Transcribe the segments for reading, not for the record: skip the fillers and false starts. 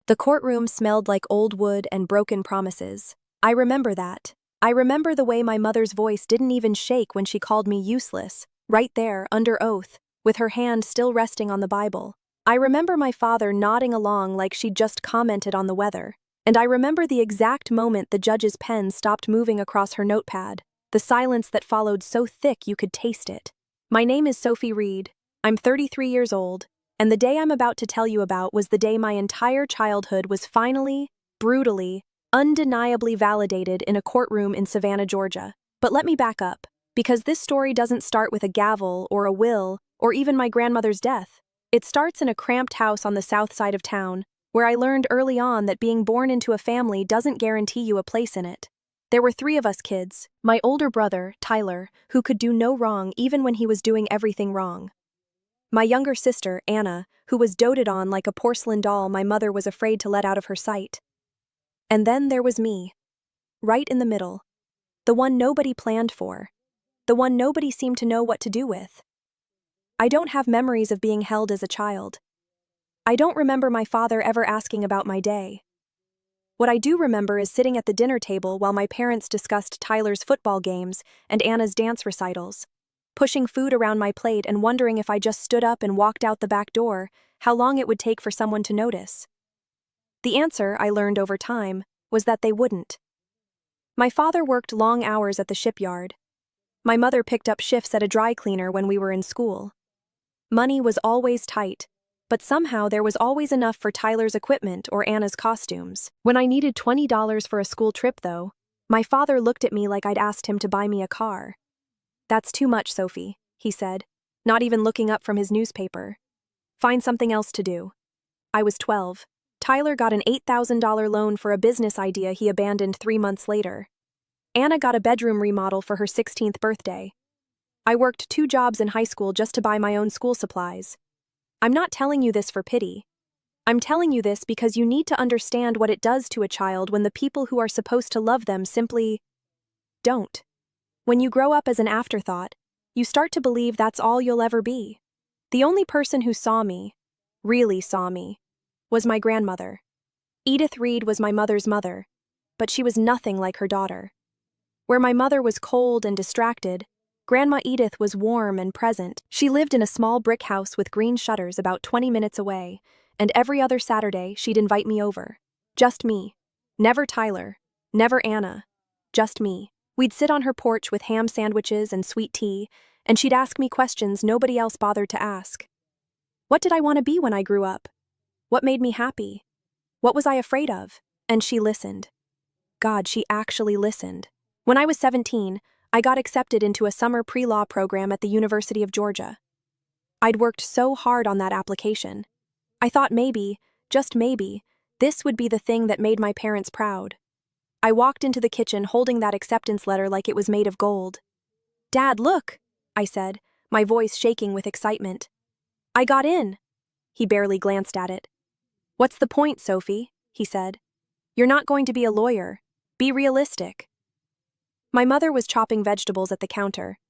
The courtroom smelled like old wood and broken promises. I remember that. I remember the way my mother's voice didn't even shake when she called me useless, right there, under oath, with her hand still resting on the Bible. I remember my father nodding along like she'd just commented on the weather. And I remember the exact moment the judge's pen stopped moving across her notepad, the silence that followed so thick you could taste it. My name is Sophie Reed. I'm 33 years old, and the day I'm about to tell you about was the day my entire childhood was finally, brutally, undeniably validated in a courtroom in Savannah, Georgia. But let me back up, because this story doesn't start with a gavel or a will or even my grandmother's death. It starts in a cramped house on the south side of town, where I learned early on that being born into a family doesn't guarantee you a place in it. There were 3 of us kids, my older brother, Tyler, who could do no wrong even when he was doing everything wrong. My younger sister, Anna, who was doted on like a porcelain doll my mother was afraid to let out of her sight. And then there was me, right in the middle, the one nobody planned for, the one nobody seemed to know what to do with. I don't have memories of being held as a child. I don't remember my father ever asking about my day. What I do remember is sitting at the dinner table while my parents discussed Tyler's football games and Anna's dance recitals, pushing food around my plate and wondering if I just stood up and walked out the back door, how long it would take for someone to notice. The answer, I learned over time, was that they wouldn't. My father worked long hours at the shipyard. My mother picked up shifts at a dry cleaner when we were in school. Money was always tight, but somehow there was always enough for Tyler's equipment or Anna's costumes. When I needed $20 for a school trip, though, my father looked at me like I'd asked him to buy me a car. "That's too much, Sophie," he said, not even looking up from his newspaper. "Find something else to do." I was 12. Tyler got an $8,000 loan for a business idea he abandoned 3 months later. Anna got a bedroom remodel for her 16th birthday. I worked 2 jobs in high school just to buy my own school supplies. I'm not telling you this for pity. I'm telling you this because you need to understand what it does to a child when the people who are supposed to love them simply don't. When you grow up as an afterthought, you start to believe that's all you'll ever be. The only person who saw me, really saw me, was my grandmother. Edith Reed was my mother's mother, but she was nothing like her daughter. Where my mother was cold and distracted, Grandma Edith was warm and present. She lived in a small brick house with green shutters about 20 minutes away, and every other Saturday she'd invite me over. Just me. Never Tyler. Never Anna. Just me. We'd sit on her porch with ham sandwiches and sweet tea, and she'd ask me questions nobody else bothered to ask. What did I want to be when I grew up? What made me happy? What was I afraid of? And she listened. God, she actually listened. When I was 17, I got accepted into a summer pre-law program at the University of Georgia. I'd worked so hard on that application. I thought maybe, just maybe, this would be the thing that made my parents proud. I walked into the kitchen holding that acceptance letter like it was made of gold. "Dad, look," I said, my voice shaking with excitement. "I got in." He barely glanced at it. "What's the point, Sophie?" he said. "You're not going to be a lawyer. Be realistic." My mother was chopping vegetables at the counter.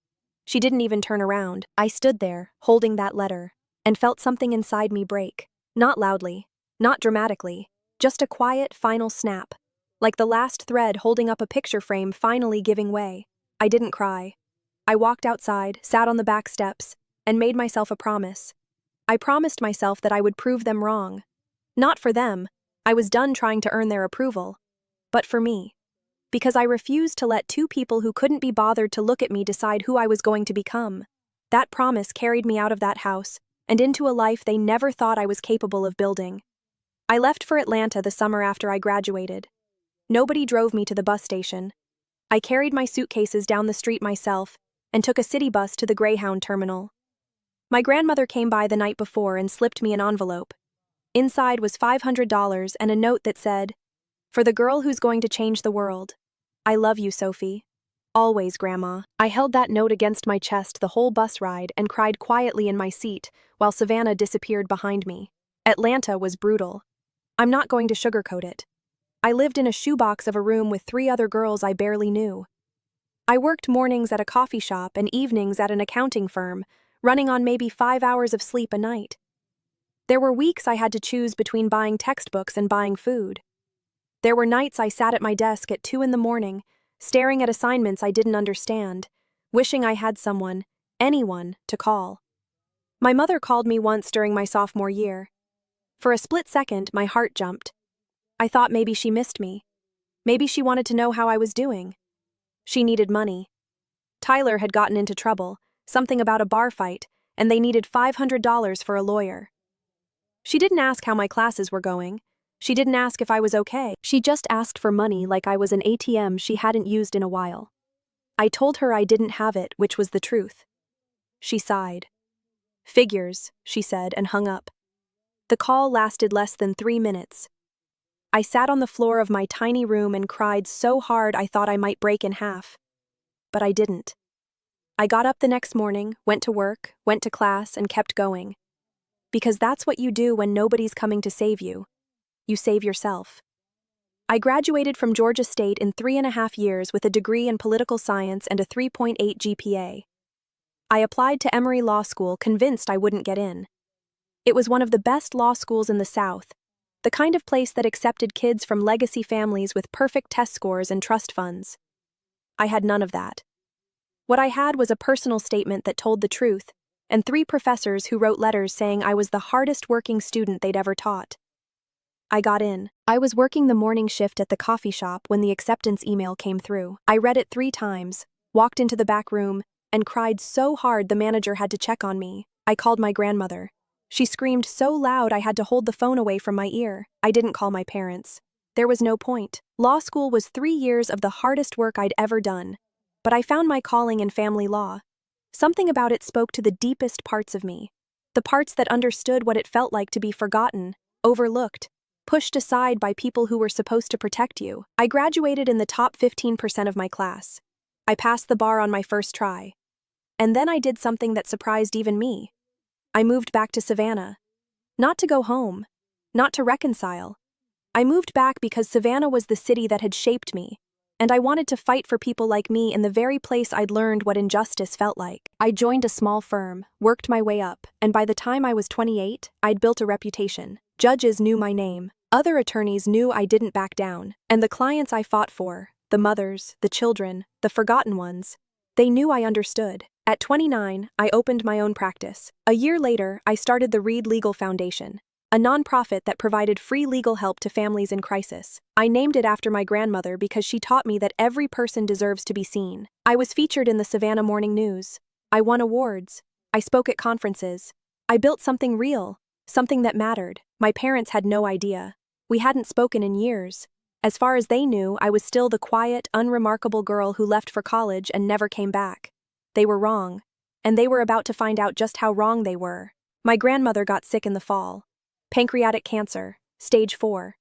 She didn't even turn around. I stood there, holding that letter, and felt something inside me break. Not loudly, not dramatically, just a quiet, final snap, like the last thread holding up a picture frame finally giving way. I didn't cry. I walked outside, sat on the back steps, and made myself a promise. I promised myself that I would prove them wrong. Not for them. I was done trying to earn their approval. But for me. Because I refused to let 2 people who couldn't be bothered to look at me decide who I was going to become. That promise carried me out of that house and into a life they never thought I was capable of building. I left for Atlanta the summer after I graduated. Nobody drove me to the bus station. I carried my suitcases down the street myself and took a city bus to the Greyhound terminal. My grandmother came by the night before and slipped me an envelope. Inside was $500 and a note that said, "For the girl who's going to change the world. I love you, Sophie. Always, Grandma." I held that note against my chest the whole bus ride and cried quietly in my seat while Savannah disappeared behind me. Atlanta was brutal. I'm not going to sugarcoat it. I lived in a shoebox of a room with 3 other girls I barely knew. I worked mornings at a coffee shop and evenings at an accounting firm, running on maybe 5 hours of sleep a night. There were weeks I had to choose between buying textbooks and buying food. There were nights I sat at my desk at 2 in the morning, staring at assignments I didn't understand, wishing I had someone, anyone, to call. My mother called me once during my sophomore year. For a split second, my heart jumped. I thought maybe she missed me. Maybe she wanted to know how I was doing. She needed money. Tyler had gotten into trouble, something about a bar fight, and they needed $500 for a lawyer. She didn't ask how my classes were going. She didn't ask if I was okay. She just asked for money like I was an ATM she hadn't used in a while. I told her I didn't have it, which was the truth. She sighed. "Figures," she said, and hung up. The call lasted less than 3 minutes. I sat on the floor of my tiny room and cried so hard I thought I might break in half. But I didn't. I got up the next morning, went to work, went to class, and kept going. Because that's what you do when nobody's coming to save you. You save yourself. I graduated from Georgia State in 3.5 years with a degree in political science and a 3.8 GPA. I applied to Emory Law School, convinced I wouldn't get in. It was one of the best law schools in the South, the kind of place that accepted kids from legacy families with perfect test scores and trust funds. I had none of that. What I had was a personal statement that told the truth, and 3 professors who wrote letters saying I was the hardest working student they'd ever taught. I got in. I was working the morning shift at the coffee shop when the acceptance email came through. I read it 3 times, walked into the back room, and cried so hard the manager had to check on me. I called my grandmother. She screamed so loud I had to hold the phone away from my ear. I didn't call my parents. There was no point. Law school was 3 years of the hardest work I'd ever done. But I found my calling in family law. Something about it spoke to the deepest parts of me. The parts that understood what it felt like to be forgotten, overlooked, pushed aside by people who were supposed to protect you. I graduated in the top 15% of my class. I passed the bar on my first try. And then I did something that surprised even me. I moved back to Savannah. Not to go home. Not to reconcile. I moved back because Savannah was the city that had shaped me, and I wanted to fight for people like me in the very place I'd learned what injustice felt like. I joined a small firm, worked my way up, and by the time I was 28, I'd built a reputation. Judges knew my name. Other attorneys knew I didn't back down. And the clients I fought for, the mothers, the children, the forgotten ones, they knew I understood. At 29, I opened my own practice. A year later, I started the Reed Legal Foundation, a nonprofit that provided free legal help to families in crisis. I named it after my grandmother because she taught me that every person deserves to be seen. I was featured in the Savannah Morning News. I won awards. I spoke at conferences. I built something real, something that mattered. My parents had no idea. We hadn't spoken in years. As far as they knew, I was still the quiet, unremarkable girl who left for college and never came back. They were wrong, and they were about to find out just how wrong they were. My grandmother got sick in the fall. Pancreatic cancer, stage 4.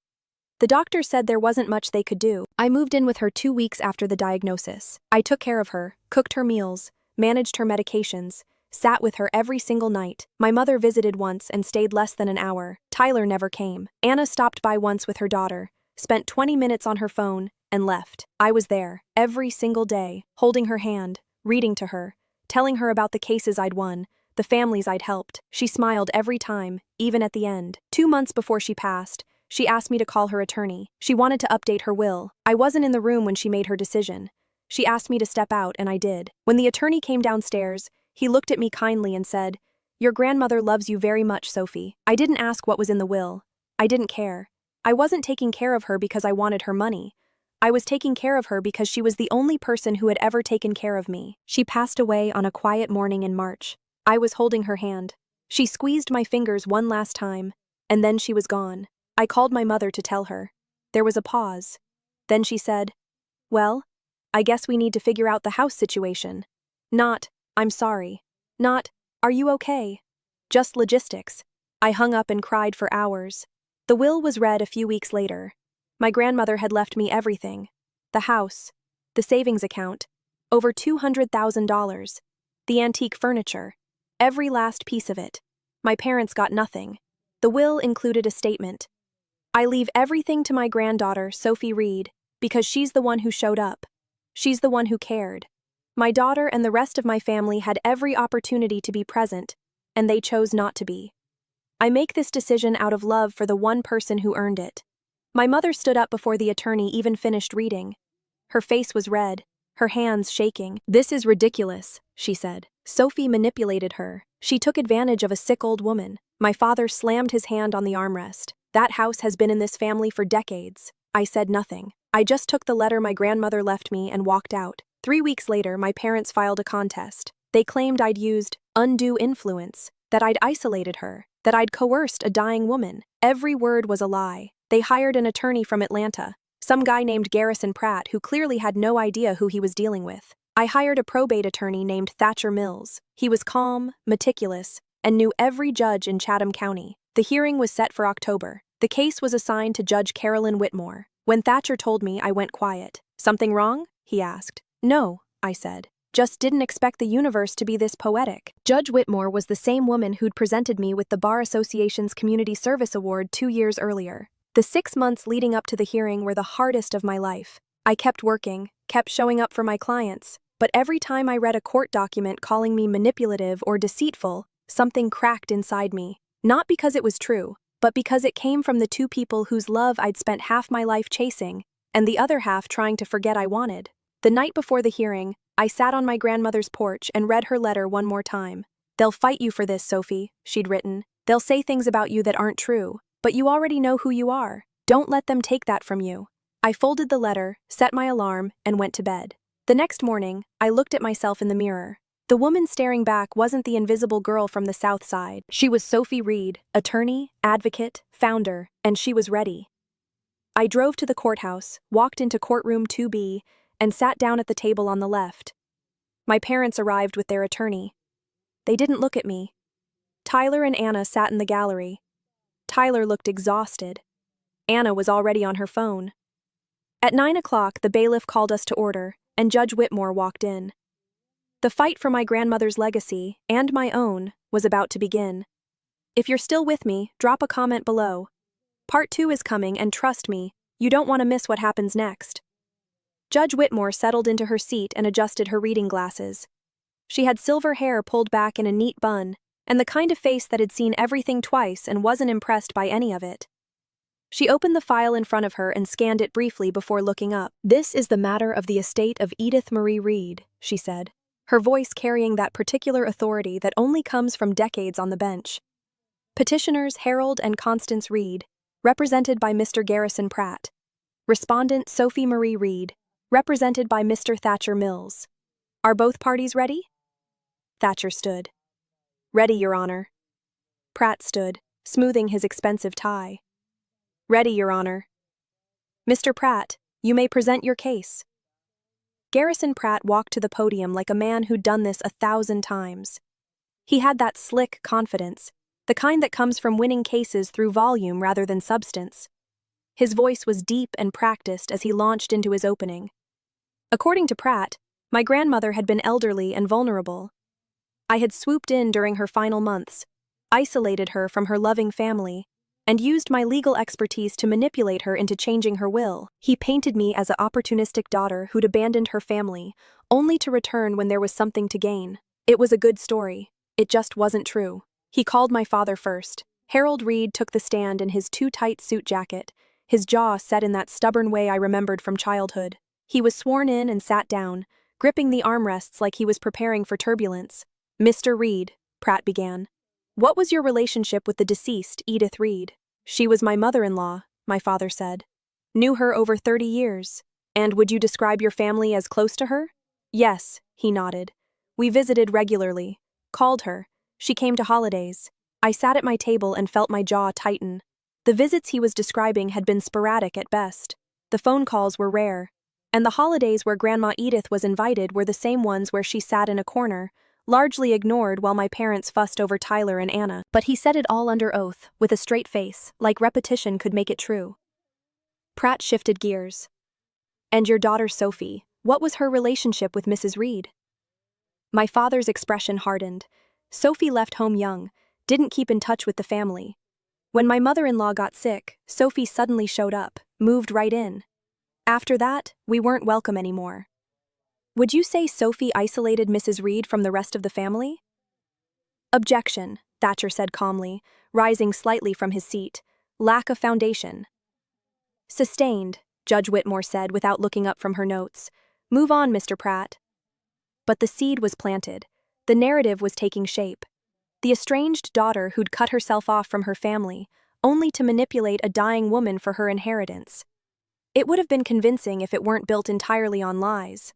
The doctor said there wasn't much they could do. I moved in with her 2 weeks after the diagnosis. I took care of her, cooked her meals, managed her medications, sat with her every single night. My mother visited once and stayed less than an hour. Tyler never came. Anna stopped by once with her daughter, spent 20 minutes on her phone, and left. I was there, every single day, holding her hand, reading to her, telling her about the cases I'd won, the families I'd helped. She smiled every time, even at the end. 2 months before she passed, she asked me to call her attorney. She wanted to update her will. I wasn't in the room when she made her decision. She asked me to step out, and I did. When the attorney came downstairs, he looked at me kindly and said, "Your grandmother loves you very much, Sophie." I didn't ask what was in the will. I didn't care. I wasn't taking care of her because I wanted her money. I was taking care of her because she was the only person who had ever taken care of me. She passed away on a quiet morning in March. I was holding her hand. She squeezed my fingers one last time, and then she was gone. I called my mother to tell her. There was a pause. Then she said, "Well, I guess we need to figure out the house situation. Not, 'I'm sorry.' Not, 'Are you okay?' Just logistics." I hung up and cried for hours. The will was read a few weeks later. My grandmother had left me everything. The house, the savings account, over $200,000, the antique furniture, every last piece of it. My parents got nothing. The will included a statement. "I leave everything to my granddaughter, Sophie Reed, because she's the one who showed up. She's the one who cared. My daughter and the rest of my family had every opportunity to be present, and they chose not to be." I make this decision out of love for the one person who earned it." My mother stood up before the attorney even finished reading. Her face was red, her hands shaking. "This is ridiculous," she said. "Sophie manipulated her. She took advantage of a sick old woman." My father slammed his hand on the armrest. "That house has been in this family for decades." I said nothing. I just took the letter my grandmother left me and walked out. 3 weeks later, my parents filed a contest. They claimed I'd used undue influence, that I'd isolated her, that I'd coerced a dying woman. Every word was a lie. They hired an attorney from Atlanta, some guy named Garrison Pratt who clearly had no idea who he was dealing with. I hired a probate attorney named Thatcher Mills. He was calm, meticulous, and knew every judge in Chatham County. The hearing was set for October. The case was assigned to Judge Carolyn Whitmore. When Thatcher told me, I went quiet. "Something wrong?" he asked. "No," I said. "Just didn't expect the universe to be this poetic." Judge Whitmore was the same woman who'd presented me with the Bar Association's Community Service Award 2 years earlier. The 6 months leading up to the hearing were the hardest of my life. I kept working, kept showing up for my clients, but every time I read a court document calling me manipulative or deceitful, something cracked inside me. Not because it was true, but because it came from the two people whose love I'd spent half my life chasing, and the other half trying to forget I wanted. The night before the hearing, I sat on my grandmother's porch and read her letter one more time. "They'll fight you for this, Sophie," she'd written. "They'll say things about you that aren't true, but you already know who you are. Don't let them take that from you." I folded the letter, set my alarm, and went to bed. The next morning, I looked at myself in the mirror. The woman staring back wasn't the invisible girl from the South Side. She was Sophie Reed, attorney, advocate, founder, and she was ready. I drove to the courthouse, walked into Courtroom 2B, and sat down at the table on the left. My parents arrived with their attorney. They didn't look at me. Tyler and Anna sat in the gallery. Tyler looked exhausted. Anna was already on her phone. At 9 o'clock, the bailiff called us to order, and Judge Whitmore walked in. The fight for my grandmother's legacy, and my own, was about to begin. If you're still with me, drop a comment below. Part 2 is coming, and trust me, you don't want to miss what happens next. Judge Whitmore settled into her seat and adjusted her reading glasses. She had silver hair pulled back in a neat bun, and the kind of face that had seen everything twice and wasn't impressed by any of it. She opened the file in front of her and scanned it briefly before looking up. "This is the matter of the estate of Edith Marie Reed," she said, her voice carrying that particular authority that only comes from decades on the bench. Petitioners Harold and Constance Reed, represented by Mr. Garrison Pratt. Respondent Sophie Marie Reed, represented by Mr. Thatcher Mills. Are both parties ready? Thatcher stood. "Ready, Your Honor." Pratt stood, smoothing his expensive tie. "Ready, Your Honor." "Mr. Pratt, you may present your case." Garrison Pratt walked to the podium like a man who'd done this 1,000 times. He had that slick confidence, the kind that comes from winning cases through volume rather than substance. His voice was deep and practiced as he launched into his opening. According to Pratt, my grandmother had been elderly and vulnerable. I had swooped in during her final months, isolated her from her loving family, and used my legal expertise to manipulate her into changing her will. He painted me as an opportunistic daughter who'd abandoned her family, only to return when there was something to gain. It was a good story. It just wasn't true. He called my father first. Harold Reed took the stand in his too-tight suit jacket, his jaw set in that stubborn way I remembered from childhood. He was sworn in and sat down, gripping the armrests like he was preparing for turbulence. "Mr. Reed," Pratt began, "what was your relationship with the deceased, Edith Reed?" "She was my mother-in-law," my father said. "Knew her over 30 years. And would you describe your family as close to her?" "Yes," he nodded. "We visited regularly. Called her. She came to holidays." I sat at my table and felt my jaw tighten. The visits he was describing had been sporadic at best. The phone calls were rare. And the holidays where Grandma Edith was invited were the same ones where she sat in a corner, largely ignored while my parents fussed over Tyler and Anna. But he said it all under oath, with a straight face, like repetition could make it true. Pratt shifted gears. "And your daughter Sophie, what was her relationship with Mrs. Reed?" My father's expression hardened. "Sophie left home young, didn't keep in touch with the family. When my mother-in-law got sick, Sophie suddenly showed up, moved right in. After that, we weren't welcome anymore." "Would you say Sophie isolated Mrs. Reed from the rest of the family?" "Objection," Thatcher said calmly, rising slightly from his seat. Lack of foundation. Sustained, Judge Whitmore said without looking up from her notes. Move on, Mr. Pratt. But the seed was planted. The narrative was taking shape. The estranged daughter who'd cut herself off from her family, only to manipulate a dying woman for her inheritance. It would have been convincing if it weren't built entirely on lies.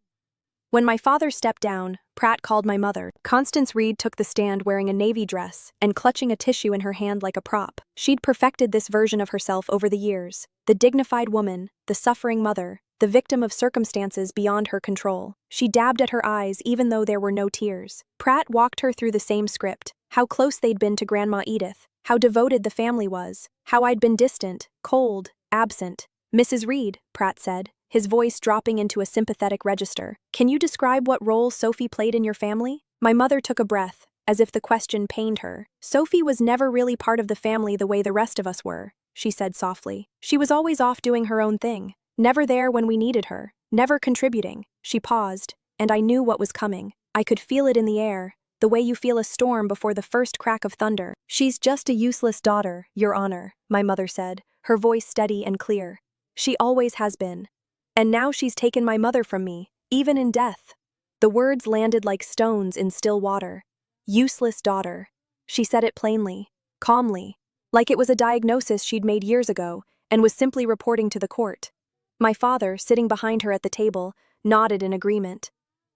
When my father stepped down, Pratt called my mother. Constance Reed took the stand wearing a navy dress and clutching a tissue in her hand like a prop. She'd perfected this version of herself over the years, the dignified woman, the suffering mother, the victim of circumstances beyond her control. She dabbed at her eyes even though there were no tears. Pratt walked her through the same script, how close they'd been to Grandma Edith, how devoted the family was, how I'd been distant, cold, absent. Mrs. Reed, Pratt said, his voice dropping into a sympathetic register. Can you describe what role Sophie played in your family? My mother took a breath, as if the question pained her. Sophie was never really part of the family the way the rest of us were, she said softly. She was always off doing her own thing, never there when we needed her, never contributing. She paused, and I knew what was coming. I could feel it in the air, the way you feel a storm before the first crack of thunder. She's just a useless daughter, Your Honor, my mother said, her voice steady and clear. She always has been. And now she's taken my mother from me, even in death. The words landed like stones in still water. Useless daughter. She said it plainly, calmly, like it was a diagnosis she'd made years ago and was simply reporting to the court. My father, sitting behind her at the table, nodded in agreement.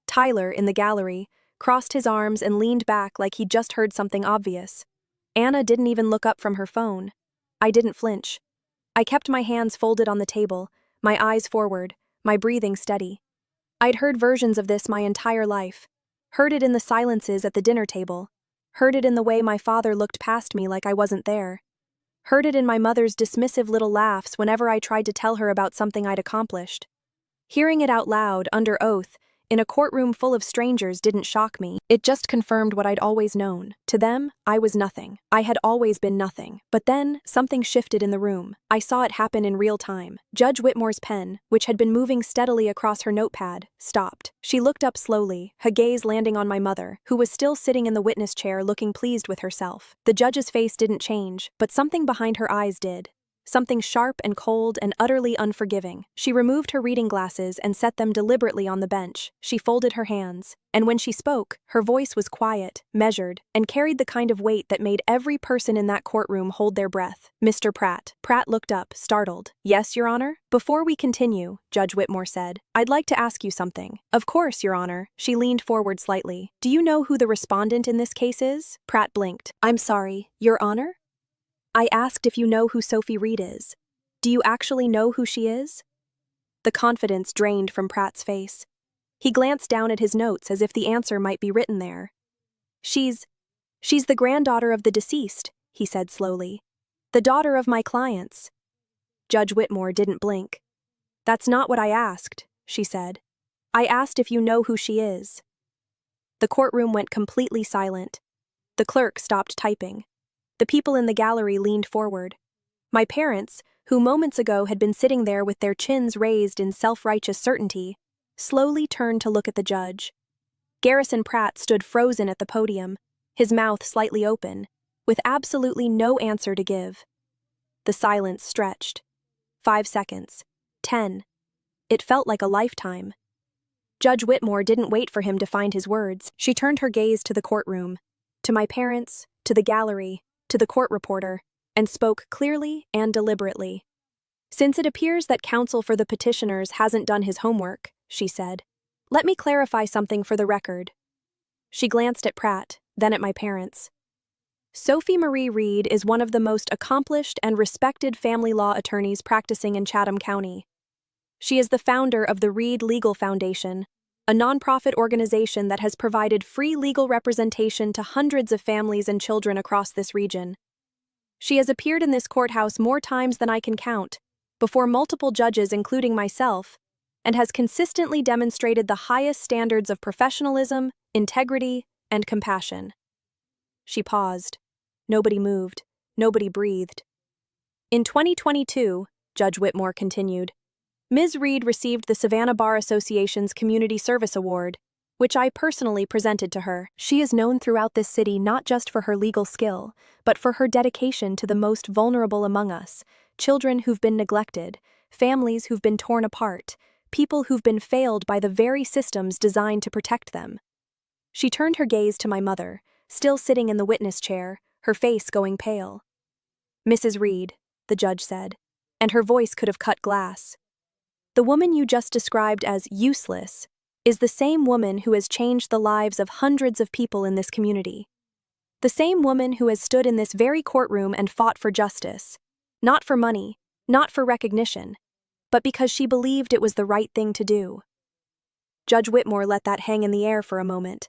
Tyler, in the gallery, crossed his arms and leaned back like he'd just heard something obvious. Anna didn't even look up from her phone. I didn't flinch. I kept my hands folded on the table, my eyes forward, my breathing steady. I'd heard versions of this my entire life. Heard it in the silences at the dinner table. Heard it in the way my father looked past me like I wasn't there. Heard it in my mother's dismissive little laughs whenever I tried to tell her about something I'd accomplished. Hearing it out loud, under oath, in a courtroom full of strangers didn't shock me. It just confirmed what I'd always known. To them, I was nothing. I had always been nothing. But then, something shifted in the room. I saw it happen in real time. Judge Whitmore's pen, which had been moving steadily across her notepad, stopped. She looked up slowly, her gaze landing on my mother, who was still sitting in the witness chair looking pleased with herself. The judge's face didn't change, but something behind her eyes did. Something sharp and cold and utterly unforgiving. She removed her reading glasses and set them deliberately on the bench. She folded her hands. And when she spoke, her voice was quiet, measured, and carried the kind of weight that made every person in that courtroom hold their breath. Mr. Pratt. Pratt looked up, startled. Yes, Your Honor? Before we continue, Judge Whitmore said, I'd like to ask you something. Of course, Your Honor. She leaned forward slightly. Do you know who the respondent in this case is? Pratt blinked. I'm sorry, Your Honor? I asked if you know who Sophie Reed is. Do you actually know who she is? The confidence drained from Pratt's face. He glanced down at his notes as if the answer might be written there. She's the granddaughter of the deceased, he said slowly. The daughter of my clients. Judge Whitmore didn't blink. That's not what I asked, she said. I asked if you know who she is. The courtroom went completely silent. The clerk stopped typing. The people in the gallery leaned forward. My parents, who moments ago had been sitting there with their chins raised in self-righteous certainty, slowly turned to look at the judge. Garrison Pratt stood frozen at the podium, his mouth slightly open, with absolutely no answer to give. The silence stretched. 5 seconds. 10. It felt like a lifetime. Judge Whitmore didn't wait for him to find his words. She turned her gaze to the courtroom, to my parents, to the gallery, to the court reporter, and spoke clearly and deliberately. Since it appears that counsel for the petitioners hasn't done his homework, she said, let me clarify something for the record. She glanced at Pratt, then at my parents. Sophie Marie Reed is one of the most accomplished and respected family law attorneys practicing in Chatham County. She is the founder of the Reed Legal Foundation, a nonprofit organization that has provided free legal representation to hundreds of families and children across this region. She has appeared in this courthouse more times than I can count, before multiple judges including myself, and has consistently demonstrated the highest standards of professionalism, integrity, and compassion. She paused. Nobody moved. Nobody breathed. In 2022, Judge Whitmore continued, Ms. Reed received the Savannah Bar Association's Community Service Award, which I personally presented to her. She is known throughout this city not just for her legal skill, but for her dedication to the most vulnerable among us, children who've been neglected, families who've been torn apart, people who've been failed by the very systems designed to protect them. She turned her gaze to my mother, still sitting in the witness chair, her face going pale. "Mrs. Reed," the judge said, and her voice could have cut glass. "The woman you just described as useless is the same woman who has changed the lives of hundreds of people in this community. The same woman who has stood in this very courtroom and fought for justice, not for money, not for recognition, but because she believed it was the right thing to do." Judge Whitmore let that hang in the air for a moment.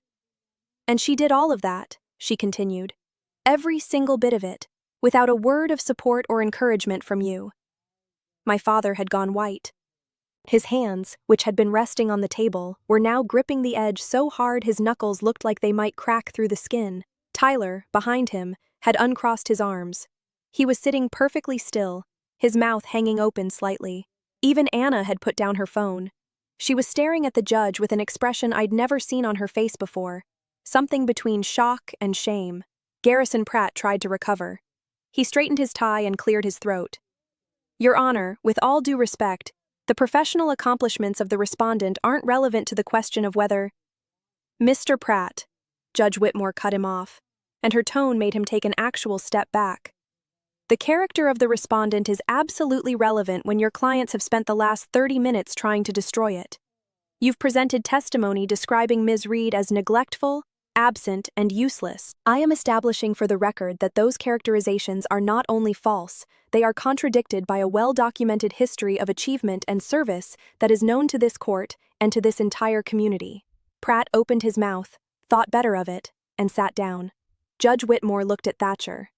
"And she did all of that," she continued, "every single bit of it, without a word of support or encouragement from you." My father had gone white. His hands, which had been resting on the table, were now gripping the edge so hard his knuckles looked like they might crack through the skin. Tyler, behind him, had uncrossed his arms. He was sitting perfectly still, his mouth hanging open slightly. Even Anna had put down her phone. She was staring at the judge with an expression I'd never seen on her face before, something between shock and shame. Garrison Pratt tried to recover. He straightened his tie and cleared his throat. "Your Honor, with all due respect, the professional accomplishments of the respondent aren't relevant to the question of whether—" "Mr. Pratt," Judge Whitmore cut him off, and her tone made him take an actual step back. "The character of the respondent is absolutely relevant when your clients have spent the last 30 minutes trying to destroy it. You've presented testimony describing Ms. Reed as neglectful, absent, and useless. I am establishing for the record that those characterizations are not only false, they are contradicted by a well-documented history of achievement and service that is known to this court and to this entire community." Pratt opened his mouth, thought better of it, and sat down. Judge Whitmore looked at Thatcher.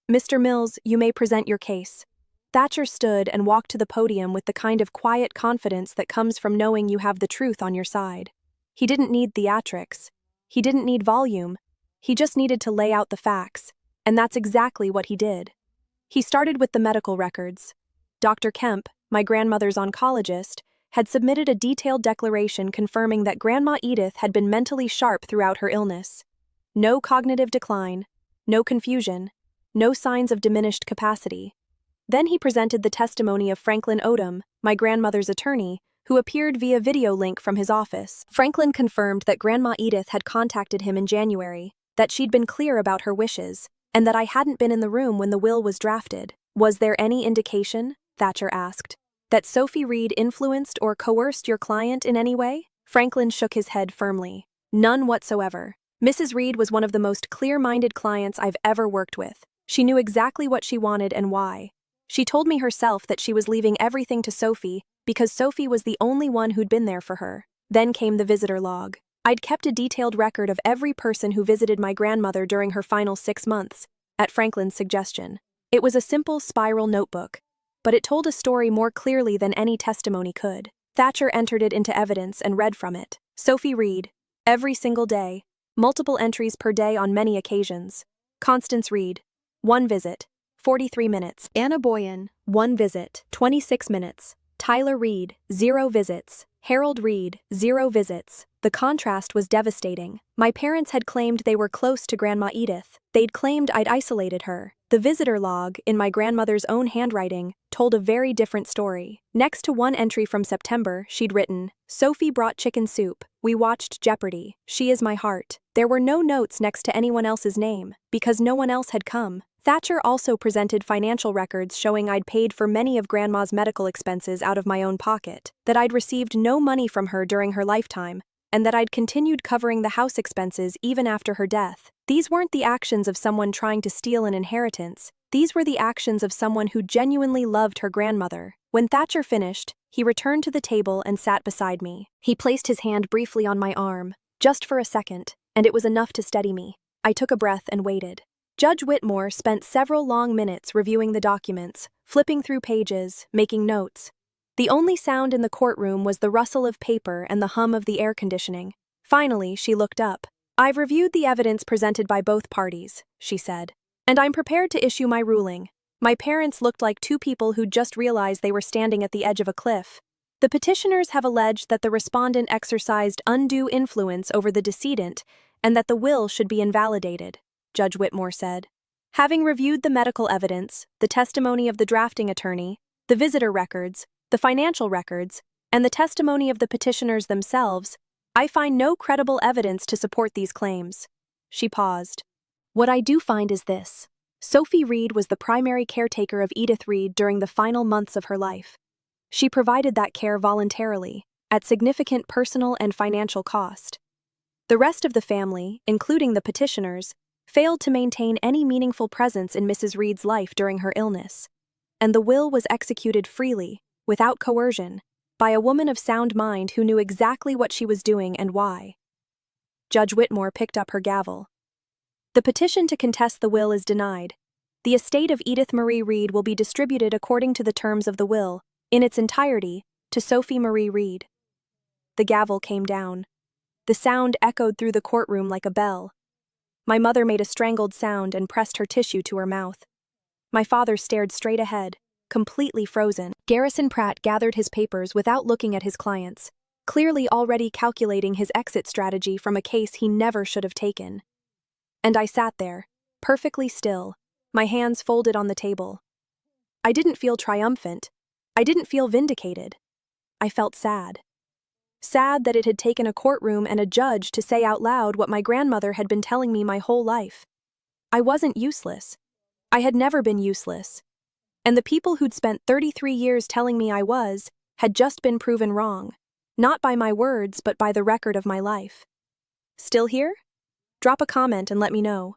"Mr. Mills, you may present your case." Thatcher stood and walked to the podium with the kind of quiet confidence that comes from knowing you have the truth on your side. He didn't need theatrics. He didn't need volume. He just needed to lay out the facts, and that's exactly what he did. He started with the medical records. Dr. Kemp, my grandmother's oncologist, had submitted a detailed declaration confirming that Grandma Edith had been mentally sharp throughout her illness. No cognitive decline, no confusion, no signs of diminished capacity. Then he presented the testimony of Franklin Odom, my grandmother's attorney, who appeared via video link from his office. Franklin confirmed that Grandma Edith had contacted him in January, that she'd been clear about her wishes, and that I hadn't been in the room when the will was drafted. "Was there any indication," Thatcher asked, "that Sophie Reed influenced or coerced your client in any way?" Franklin shook his head firmly. "None whatsoever. Mrs. Reed was one of the most clear-minded clients I've ever worked with. She knew exactly what she wanted and why. She told me herself that she was leaving everything to Sophie because Sophie was the only one who'd been there for her." Then came the visitor log. I'd kept a detailed record of every person who visited my grandmother during her final 6 months, at Franklin's suggestion. It was a simple spiral notebook, but it told a story more clearly than any testimony could. Thatcher entered it into evidence and read from it. Sophie Reed, every single day, multiple entries per day on many occasions. Constance Reed, 1 visit, 43 minutes. Anna Boyan, 1 visit, 26 minutes. Tyler Reed, 0 visits. Harold Reed, 0 visits. The contrast was devastating. My parents had claimed they were close to Grandma Edith. They'd claimed I'd isolated her. The visitor log, in my grandmother's own handwriting, told a very different story. Next to one entry from September, she'd written, "Sophie brought chicken soup. We watched Jeopardy. She is my heart." There were no notes next to anyone else's name, because no one else had come. Thatcher also presented financial records showing I'd paid for many of Grandma's medical expenses out of my own pocket, that I'd received no money from her during her lifetime, and that I'd continued covering the house expenses even after her death. These weren't the actions of someone trying to steal an inheritance. These were the actions of someone who genuinely loved her grandmother. When Thatcher finished, he returned to the table and sat beside me. He placed his hand briefly on my arm, just for a second, and it was enough to steady me. I took a breath and waited. Judge Whitmore spent several long minutes reviewing the documents, flipping through pages, making notes. The only sound in the courtroom was the rustle of paper and the hum of the air conditioning. Finally, she looked up. "I've reviewed the evidence presented by both parties," she said, "and I'm prepared to issue my ruling. My parents looked like two people who'd just realized they were standing at the edge of a cliff. The petitioners have alleged that the respondent exercised undue influence over the decedent and that the will should be invalidated, Judge Whitmore said. Having reviewed the medical evidence, the testimony of the drafting attorney, the visitor records, the financial records, and the testimony of the petitioners themselves, I find no credible evidence to support these claims. She paused. What I do find is this. Sophie Reed was the primary caretaker of Edith Reed during the final months of her life. She provided that care voluntarily, at significant personal and financial cost. The rest of the family, including the petitioners, failed to maintain any meaningful presence in Mrs. Reed's life during her illness, and the will was executed freely, without coercion, by a woman of sound mind who knew exactly what she was doing and why. Judge Whitmore picked up her gavel. The petition to contest the will is denied. The estate of Edith Marie Reed will be distributed according to the terms of the will, in its entirety, to Sophie Marie Reed. The gavel came down. The sound echoed through the courtroom like a bell. My mother made a strangled sound and pressed her tissue to her mouth. My father stared straight ahead, completely frozen. Garrison Pratt gathered his papers without looking at his clients, clearly already calculating his exit strategy from a case he never should have taken. And I sat there, perfectly still, my hands folded on the table. I didn't feel triumphant. I didn't feel vindicated. I felt sad. Sad that it had taken a courtroom and a judge to say out loud what my grandmother had been telling me my whole life. I wasn't useless. I had never been useless. And the people who'd spent 33 years telling me I was, had just been proven wrong, not by my words but by the record of my life. Still here? Drop a comment and let me know.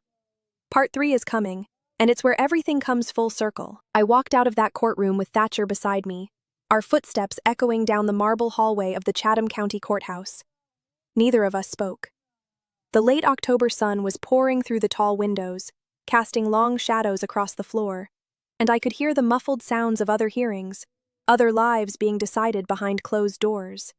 Part 3 is coming, and it's where everything comes full circle. I walked out of that courtroom with Thatcher beside me, our footsteps echoing down the marble hallway of the Chatham County Courthouse. Neither of us spoke. The late October sun was pouring through the tall windows, casting long shadows across the floor, and I could hear the muffled sounds of other hearings, other lives being decided behind closed doors.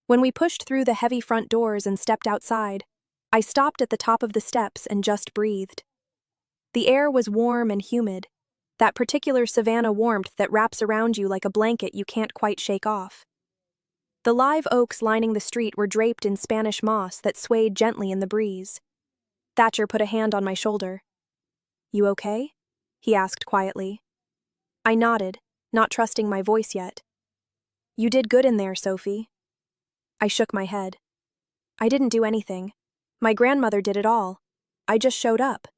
When we pushed through the heavy front doors and stepped outside, I stopped at the top of the steps and just breathed. The air was warm and humid, that particular savanna warmth that wraps around you like a blanket you can't quite shake off. The live oaks lining the street were draped in Spanish moss that swayed gently in the breeze. Thatcher put a hand on my shoulder. "You okay?" he asked quietly. I nodded, not trusting my voice yet. "You did good in there, Sophie." I shook my head. "I didn't do anything. My grandmother did it all. I just showed up."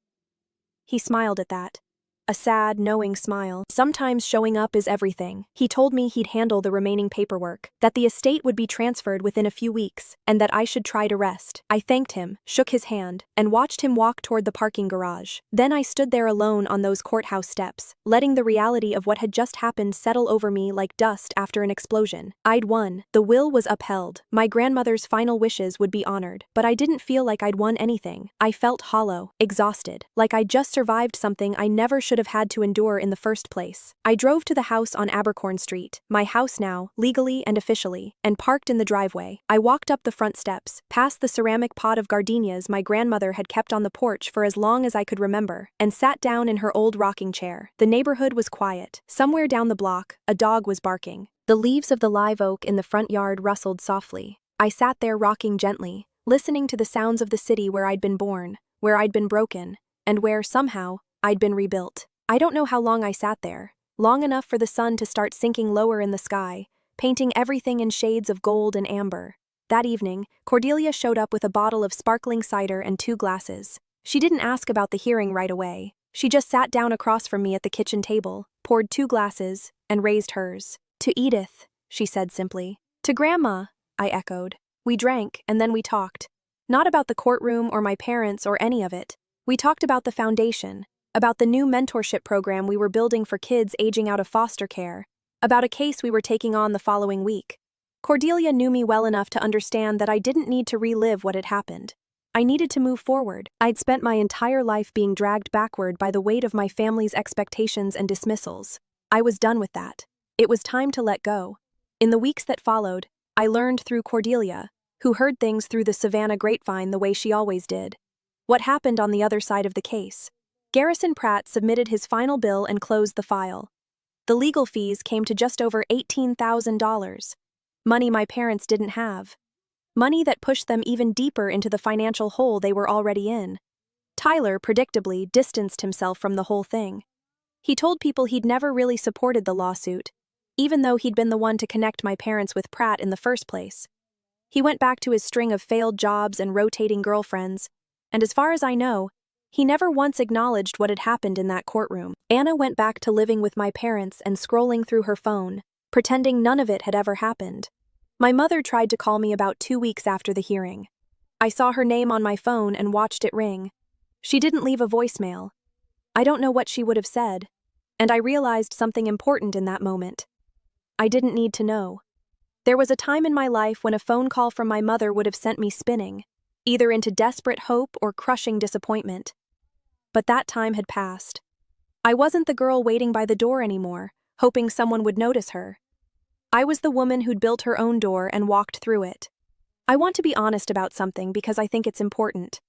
He smiled at that. A sad, knowing smile. Sometimes showing up is everything. He told me he'd handle the remaining paperwork, that the estate would be transferred within a few weeks, and that I should try to rest. I thanked him, shook his hand, and watched him walk toward the parking garage. Then I stood there alone on those courthouse steps, letting the reality of what had just happened settle over me like dust after an explosion. I'd won. The will was upheld. My grandmother's final wishes would be honored. But I didn't feel like I'd won anything. I felt hollow, exhausted, like I'd just survived something I never should have had to endure in the first place. I drove to the house on Abercorn Street, my house now, legally and officially, and parked in the driveway. I walked up the front steps, past the ceramic pot of gardenias my grandmother had kept on the porch for as long as I could remember, and sat down in her old rocking chair. The neighborhood was quiet. Somewhere down the block, a dog was barking. The leaves of the live oak in the front yard rustled softly. I sat there rocking gently, listening to the sounds of the city where I'd been born, where I'd been broken, and where, somehow, I'd been rebuilt. I don't know how long I sat there, long enough for the sun to start sinking lower in the sky, painting everything in shades of gold and amber. That evening, Cordelia showed up with a bottle of sparkling cider and 2 glasses. She didn't ask about the hearing right away. She just sat down across from me at the kitchen table, poured 2 glasses, and raised hers. "To Edith," she said simply. "To Grandma," I echoed. We drank, and then we talked. Not about the courtroom or my parents or any of it. We talked about the foundation, about the new mentorship program we were building for kids aging out of foster care, about a case we were taking on the following week. Cordelia knew me well enough to understand that I didn't need to relive what had happened. I needed to move forward. I'd spent my entire life being dragged backward by the weight of my family's expectations and dismissals. I was done with that. It was time to let go. In the weeks that followed, I learned through Cordelia, who heard things through the Savannah grapevine the way she always did. What happened on the other side of the case? Garrison Pratt submitted his final bill and closed the file. The legal fees came to just over $18,000. Money my parents didn't have. Money that pushed them even deeper into the financial hole they were already in. Tyler, predictably, distanced himself from the whole thing. He told people he'd never really supported the lawsuit, even though he'd been the one to connect my parents with Pratt in the first place. He went back to his string of failed jobs and rotating girlfriends, and as far as I know, he never once acknowledged what had happened in that courtroom. Anna went back to living with my parents and scrolling through her phone, pretending none of it had ever happened. My mother tried to call me about 2 weeks after the hearing. I saw her name on my phone and watched it ring. She didn't leave a voicemail. I don't know what she would have said, and I realized something important in that moment. I didn't need to know. There was a time in my life when a phone call from my mother would have sent me spinning, either into desperate hope or crushing disappointment. But that time had passed. I wasn't the girl waiting by the door anymore, hoping someone would notice her. I was the woman who'd built her own door and walked through it. I want to be honest about something because I think it's important.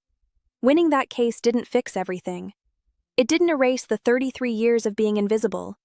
Winning that case didn't fix everything. It didn't erase the 33 years of being invisible.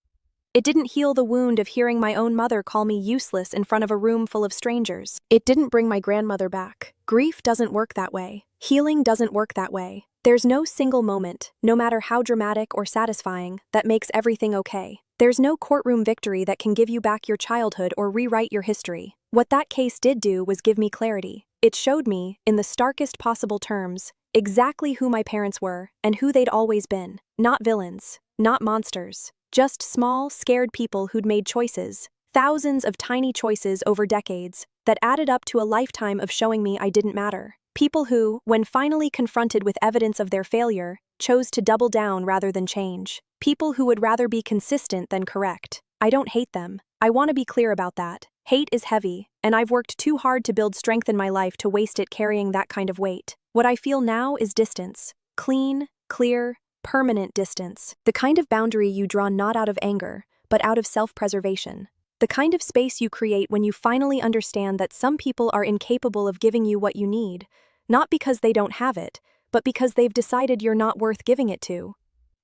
It didn't heal the wound of hearing my own mother call me useless in front of a room full of strangers. It didn't bring my grandmother back. Grief doesn't work that way. Healing doesn't work that way. There's no single moment, no matter how dramatic or satisfying, that makes everything okay. There's no courtroom victory that can give you back your childhood or rewrite your history. What that case did do was give me clarity. It showed me, in the starkest possible terms, exactly who my parents were and who they'd always been. Not villains, not monsters. Just small, scared people who'd made choices, thousands of tiny choices over decades, that added up to a lifetime of showing me I didn't matter. People who, when finally confronted with evidence of their failure, chose to double down rather than change. People who would rather be consistent than correct. I don't hate them. I want to be clear about that. Hate is heavy, and I've worked too hard to build strength in my life to waste it carrying that kind of weight. What I feel now is distance. Clean, clear, permanent distance. The kind of boundary you draw not out of anger, but out of self-preservation. The kind of space you create when you finally understand that some people are incapable of giving you what you need, not because they don't have it, but because they've decided you're not worth giving it to.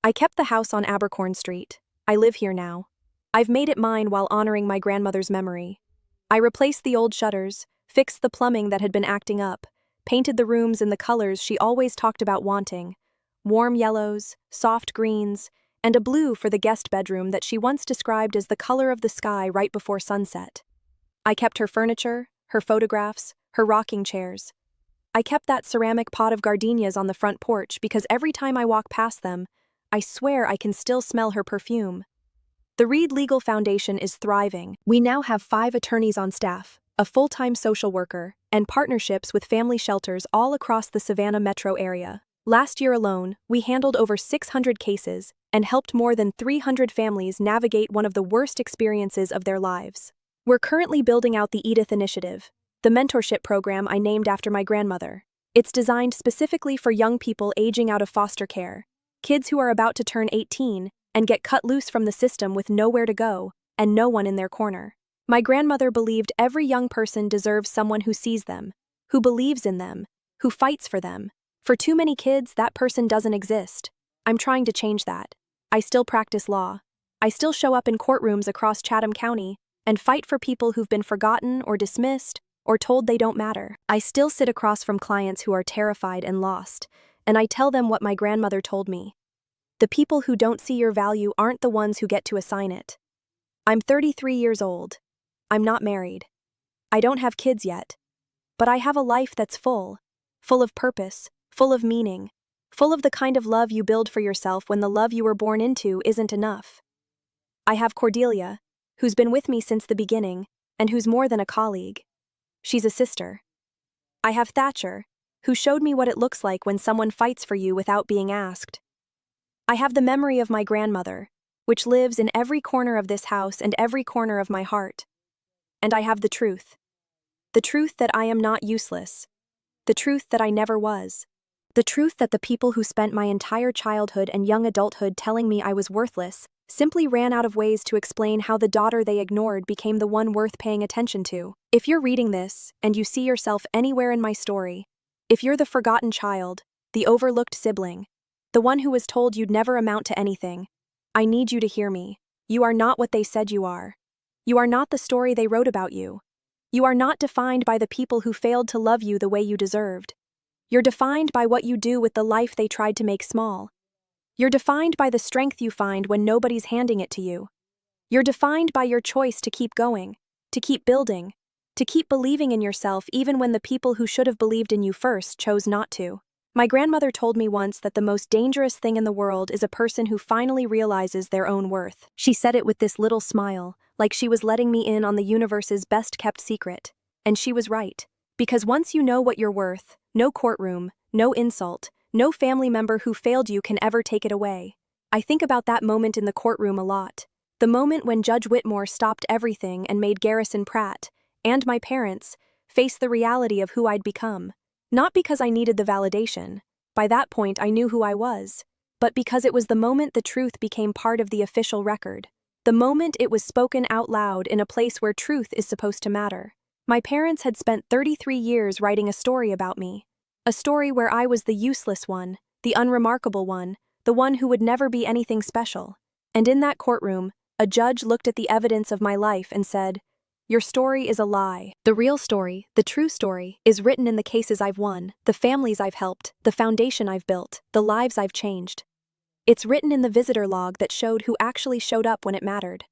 I kept the house on Abercorn Street. I live here now. I've made it mine while honoring my grandmother's memory. I replaced the old shutters, fixed the plumbing that had been acting up, painted the rooms in the colors she always talked about wanting. Warm yellows, soft greens, and a blue for the guest bedroom that she once described as the color of the sky right before sunset. I kept her furniture, her photographs, her rocking chairs. I kept that ceramic pot of gardenias on the front porch because every time I walk past them, I swear I can still smell her perfume. The Reed Legal Foundation is thriving. We now have 5 attorneys on staff, a full-time social worker, and partnerships with family shelters all across the Savannah metro area. Last year alone, we handled over 600 cases and helped more than 300 families navigate one of the worst experiences of their lives. We're currently building out the Edith Initiative, the mentorship program I named after my grandmother. It's designed specifically for young people aging out of foster care, kids who are about to turn 18 and get cut loose from the system with nowhere to go and no one in their corner. My grandmother believed every young person deserves someone who sees them, who believes in them, who fights for them. For too many kids, that person doesn't exist. I'm trying to change that. I still practice law. I still show up in courtrooms across Chatham County and fight for people who've been forgotten or dismissed or told they don't matter. I still sit across from clients who are terrified and lost, and I tell them what my grandmother told me. The people who don't see your value aren't the ones who get to assign it. I'm 33 years old. I'm not married. I don't have kids yet. But I have a life that's full of purpose, full of meaning, full of the kind of love you build for yourself when the love you were born into isn't enough. I have Cordelia, who's been with me since the beginning, and who's more than a colleague. She's a sister. I have Thatcher, who showed me what it looks like when someone fights for you without being asked. I have the memory of my grandmother, which lives in every corner of this house and every corner of my heart. And I have the truth. The truth that I am not useless. The truth that I never was. The truth that the people who spent my entire childhood and young adulthood telling me I was worthless simply ran out of ways to explain how the daughter they ignored became the one worth paying attention to. If you're reading this and you see yourself anywhere in my story, if you're the forgotten child, the overlooked sibling, the one who was told you'd never amount to anything, I need you to hear me. You are not what they said you are. You are not the story they wrote about you. You are not defined by the people who failed to love you the way you deserved. You're defined by what you do with the life they tried to make small. You're defined by the strength you find when nobody's handing it to you. You're defined by your choice to keep going, to keep building, to keep believing in yourself even when the people who should have believed in you first chose not to. My grandmother told me once that the most dangerous thing in the world is a person who finally realizes their own worth. She said it with this little smile, like she was letting me in on the universe's best-kept secret. And she was right. Because once you know what you're worth, no courtroom, no insult, no family member who failed you can ever take it away. I think about that moment in the courtroom a lot. The moment when Judge Whitmore stopped everything and made Garrison Pratt, and my parents, face the reality of who I'd become. Not because I needed the validation, by that point I knew who I was, but because it was the moment the truth became part of the official record. The moment it was spoken out loud in a place where truth is supposed to matter. My parents had spent 33 years writing a story about me. A story where I was the useless one, the unremarkable one, the one who would never be anything special. And in that courtroom, a judge looked at the evidence of my life and said, "Your story is a lie. The real story, the true story, is written in the cases I've won, the families I've helped, the foundation I've built, the lives I've changed. It's written in the visitor log that showed who actually showed up when it mattered.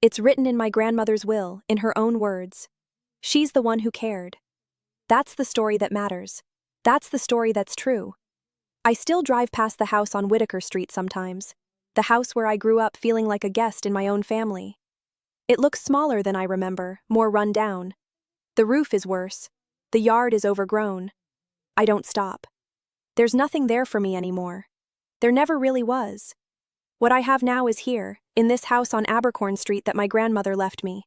It's written in my grandmother's will, in her own words. She's the one who cared. That's the story that matters. That's the story that's true." I still drive past the house on Whitaker Street sometimes, the house where I grew up feeling like a guest in my own family. It looks smaller than I remember, more run down. The roof is worse. The yard is overgrown. I don't stop. There's nothing there for me anymore. There never really was. What I have now is here, in this house on Abercorn Street that my grandmother left me.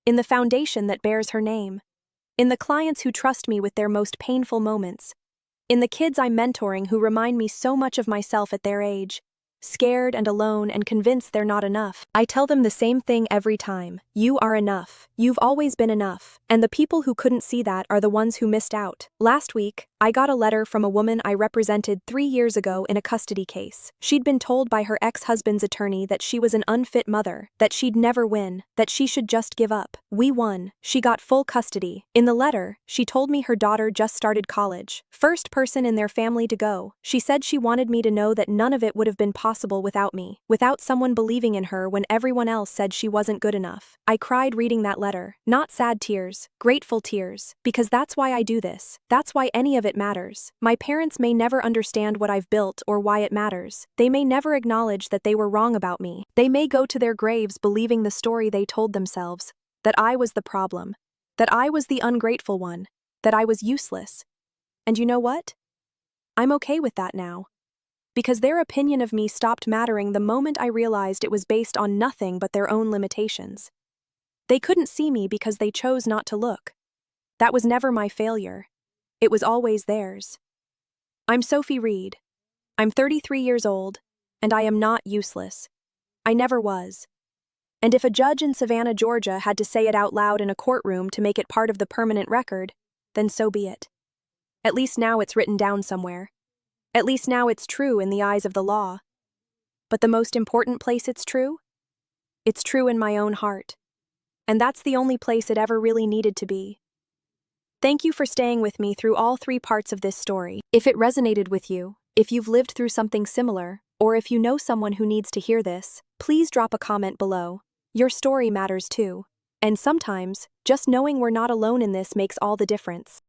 In the foundation that bears her name. In the clients who trust me with their most painful moments. In the kids I'm mentoring who remind me so much of myself at their age. Scared and alone and convinced they're not enough. I tell them the same thing every time. You are enough. You've always been enough. And the people who couldn't see that are the ones who missed out. Last week, I got a letter from a woman I represented 3 years ago in a custody case. She'd been told by her ex-husband's attorney that she was an unfit mother, that she'd never win, that she should just give up. We won. She got full custody. In the letter, she told me her daughter just started college. First person in their family to go. She said she wanted me to know that none of it would have been possible without me, without someone believing in her when everyone else said she wasn't good enough. I cried reading that letter. Not sad tears, grateful tears, because that's why I do this. That's why any of it matters. My parents may never understand what I've built or why it matters. They may never acknowledge that they were wrong about me. They may go to their graves believing the story they told themselves, that I was the problem, that I was the ungrateful one, that I was useless. And you know what? I'm okay with that now. Because their opinion of me stopped mattering the moment I realized it was based on nothing but their own limitations. They couldn't see me because they chose not to look. That was never my failure. It was always theirs. I'm Sophie Reed. I'm 33 years old, and I am not useless. I never was. And if a judge in Savannah, Georgia had to say it out loud in a courtroom to make it part of the permanent record, then so be it. At least now it's written down somewhere. At least now it's true in the eyes of the law. But the most important place it's true? It's true in my own heart. And that's the only place it ever really needed to be. Thank you for staying with me through all 3 parts of this story. If it resonated with you, if you've lived through something similar, or if you know someone who needs to hear this, please drop a comment below. Your story matters too. And sometimes, just knowing we're not alone in this makes all the difference.